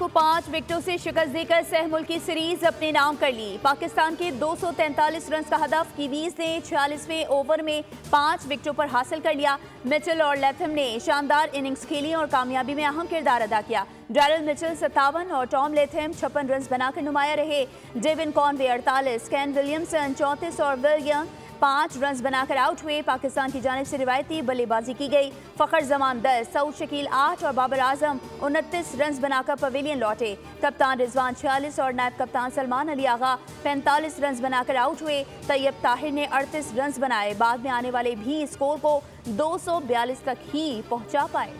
5 विकेटों से शिकस्त देकर सह मुल्की सीरीज अपने नाम कर ली। पाकिस्तान के 243 रन का हदफ कीवीज ने 46वें ओवर में 5 विकेटों पर हासिल कर लिया। मिचेल और लैथम ने शानदार इनिंग्स खेली और कामयाबी में अहम किरदार अदा किया। डैरिल मिचेल 57 और टॉम लैथम 56 रन बनाकर नुमाया रहे। डेविन कॉनवे 48, केन विलियमसन 34 और विलियम 5 रन बनाकर आउट हुए। पाकिस्तान की जानिब से रिवायती बल्लेबाजी की गई। फखर जमान 10, सऊद शकील 8 और बाबर आजम 29 रन बनाकर पवेलियन लौटे। कप्तान रिजवान 46 और नायब कप्तान सलमान अली आगा 45 रन बनाकर आउट हुए। तैयब ताहिर ने 38 रन बनाए। बाद में आने वाले भी स्कोर को 242 तक ही पहुंचा पाए।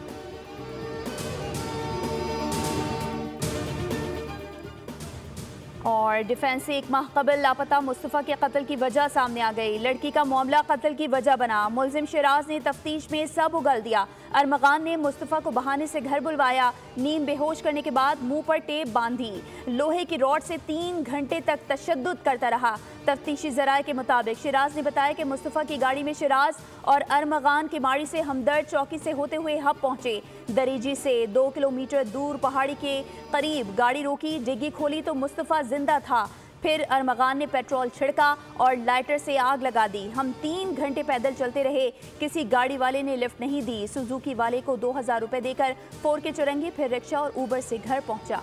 और डिफेंस से 1 माह कबल लापता मुस्तफ़ा के कत्ल की वजह सामने आ गई। लड़की का मामला कत्ल की वजह बना। मुलजिम शिराज ने तफ्तीश में सब उगल दिया। अरमगान ने मुस्तफ़ा को बहाने से घर बुलवाया। नींद बेहोश करने के बाद मुंह पर टेप बांधी। लोहे की रॉड से 3 घंटे तक तशद्दुद करता रहा। तफ्तीशी जराये के मुताबिक शिराज ने बताया कि मुस्तफ़ा की गाड़ी में शिराज और अरमगान की माड़ी से हमदर्द चौकी से होते हुए हब पहुंचे। दरीजी से 2 किलोमीटर दूर पहाड़ी के करीब गाड़ी रोकी। डिग्गी खोली तो मुस्तफ़ा जिंदा था। फिर अरमगान ने पेट्रोल छिड़का और लाइटर से आग लगा दी। हम 3 घंटे पैदल चलते रहे। किसी गाड़ी वाले ने लिफ्ट नहीं दी। सुजुकी वाले को 2000 रुपए देकर 4 के चुरंगी, फिर रिक्शा और उबर से घर पहुंचा।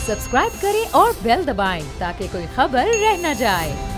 सब्सक्राइब करें और बेल दबाएं ताकि कोई खबर रह न जाए।